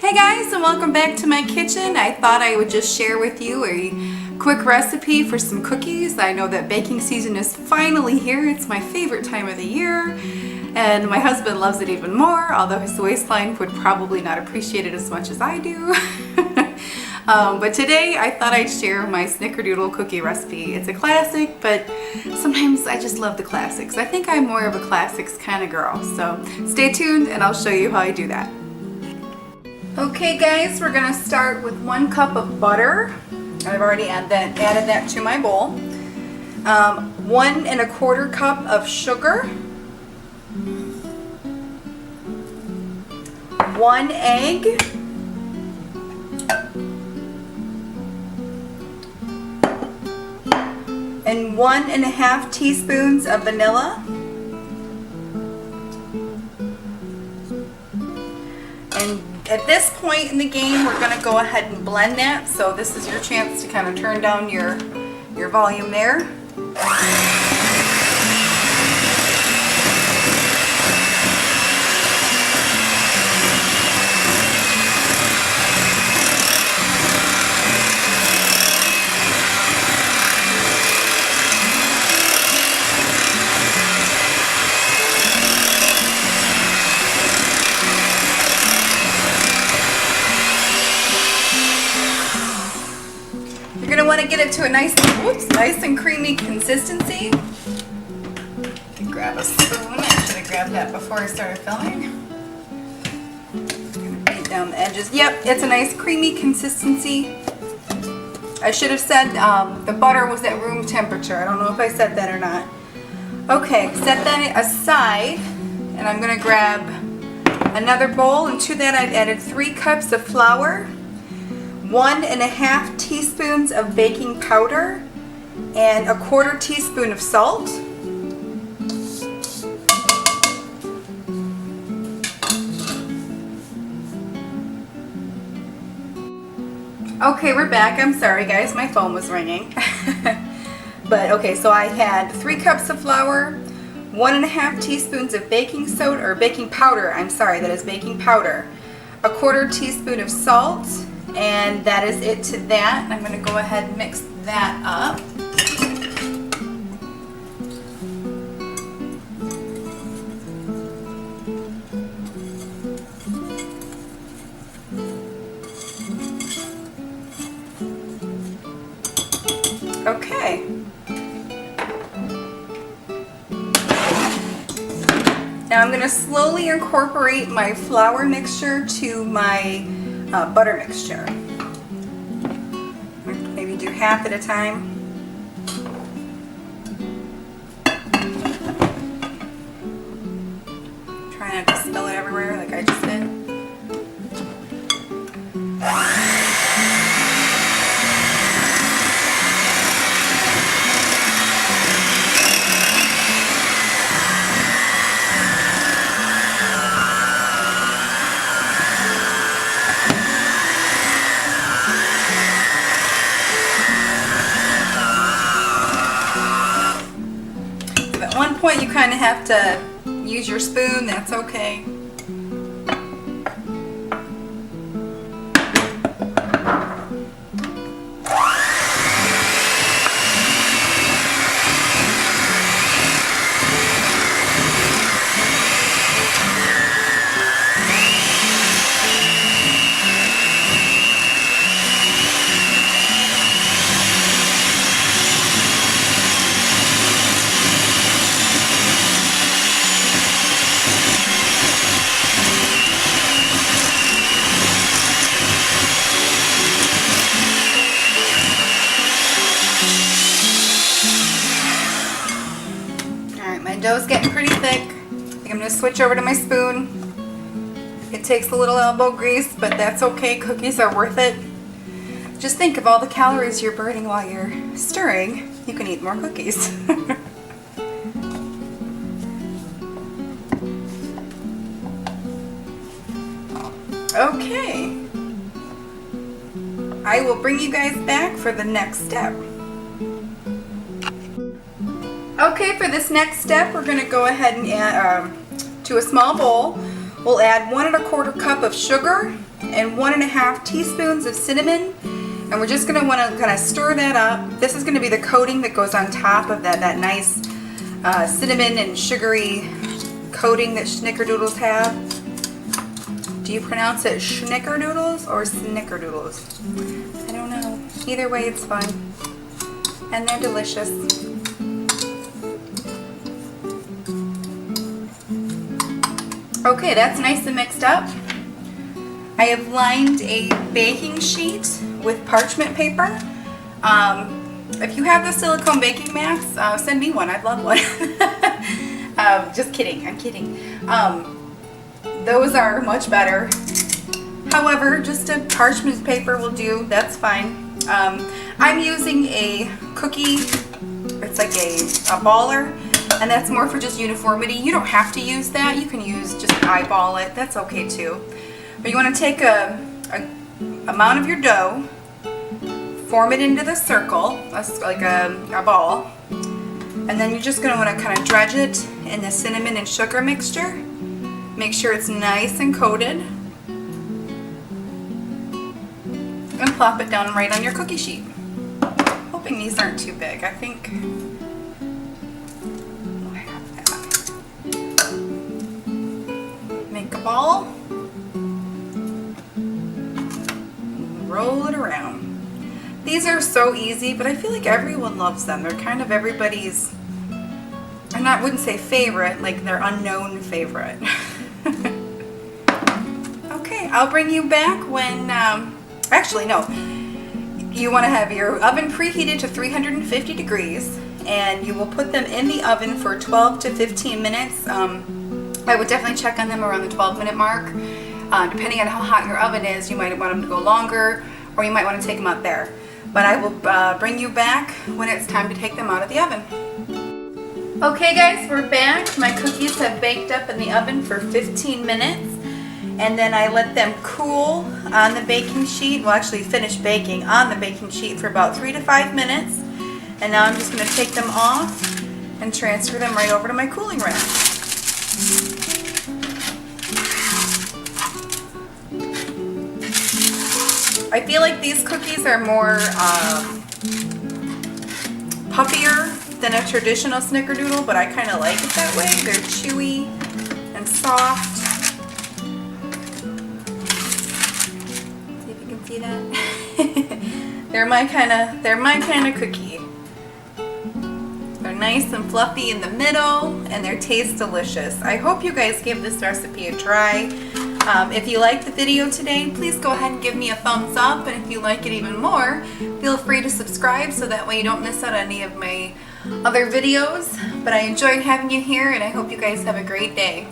Hey guys, and welcome back to my kitchen. I thought I would just share with you a quick recipe for some cookies. I know that baking season is finally here. It's my favorite time of the year, and my husband loves it even more, although his waistline would probably not appreciate it as much as I do. But today I thought I'd share my Snickerdoodle cookie recipe. It's a classic, but sometimes I just love the classics. I think I'm more of a classics kind of girl, so stay tuned and I'll show you how I do that. Okay guys, we're going to start with 1 cup of butter. I've already added that to my bowl. 1 1/4 cup of sugar. 1 egg. And 1 1/2 teaspoons of vanilla. And at this point in the game, we're going to go ahead and blend that. So this is your chance to kind of turn down your volume there. You're going to want to get it to a nice and creamy consistency. Grab a spoon. I should have grabbed that before I started filming. Beat down the edges. Yep, it's a nice creamy consistency. I should have said the butter was at room temperature. I don't know if I said that or not. Okay, set that aside, and I'm going to grab another bowl, and to that I've added 3 cups of flour, 1 1/2 teaspoons of baking powder, and 1/4 teaspoon of salt. Okay, we're back. I'm sorry guys, my phone was ringing. But okay, so I had 3 cups of flour, 1 1/2 teaspoons of baking soda, or baking powder, I'm sorry, that is baking powder, 1/4 teaspoon of salt, and that is it to that. I'm going to go ahead and mix that up. Okay. Now I'm going to slowly incorporate my flour mixture to my butter mixture. Maybe do half at a time. Try not to spill it everywhere like I just did. At one point you kind of have to use your spoon, that's okay. My dough's getting pretty thick. I think I'm going to switch over to my spoon. It takes a little elbow grease, but that's okay. Cookies are worth it. Just think of all the calories you're burning while you're stirring. You can eat more cookies. Okay. I will bring you guys back for the next step. Okay, for this next step, we're going to go ahead and add to a small bowl. We'll add 1 1/4 cup of sugar and 1.5 teaspoons of cinnamon. And we're just going to want to kind of stir that up. This is going to be the coating that goes on top of that nice cinnamon and sugary coating that Snickerdoodles have. Do you pronounce it Snickerdoodles or Snickerdoodles? I don't know. Either way, it's fun. And they're delicious. Okay, that's nice and mixed up. I have lined a baking sheet with parchment paper. If you have the silicone baking mats, send me one. I'd love one. Just kidding. I'm kidding. Those are much better. However, just a parchment paper will do. That's fine. I'm using a cookie. It's like a baller, and that's more for just uniformity. You don't have to use that. You can use just eyeball it. That's okay too. But you want to take a amount of your dough, form it into the circle, that's like a ball, and then you're just going to want to kind of dredge it in the cinnamon and sugar mixture. Make sure it's nice and coated, and plop it down right on your cookie sheet. Hoping these aren't too big. I think I have that. Make a ball, roll it around. These are so easy, but I feel like everyone loves them. They're kind of everybody's, I wouldn't say favorite, like their unknown favorite. Okay, I'll bring you back when, actually no, you want to have your oven preheated to 350 degrees, and you will put them in the oven for 12 to 15 minutes. I would definitely check on them around the 12-minute mark. Depending on how hot your oven is, you might want them to go longer, or you might want to take them out there. But I will bring you back when it's time to take them out of the oven. Okay guys, we're back. My cookies have baked up in the oven for 15 minutes. And then I let them cool on the baking sheet. Well, actually finish baking on the baking sheet for about 3 to 5 minutes. And now I'm just going to take them off and transfer them right over to my cooling rack. I feel like these cookies are more puffier than a traditional Snickerdoodle, but I kind of like it that way. They're chewy and soft. See if you can see that. They're my kind of cookie. They're nice and fluffy in the middle, and they taste delicious. I hope you guys give this recipe a try. If you liked the video today, please go ahead and give me a thumbs up, and if you like it even more, feel free to subscribe so that way you don't miss out on any of my other videos. But I enjoyed having you here, and I hope you guys have a great day.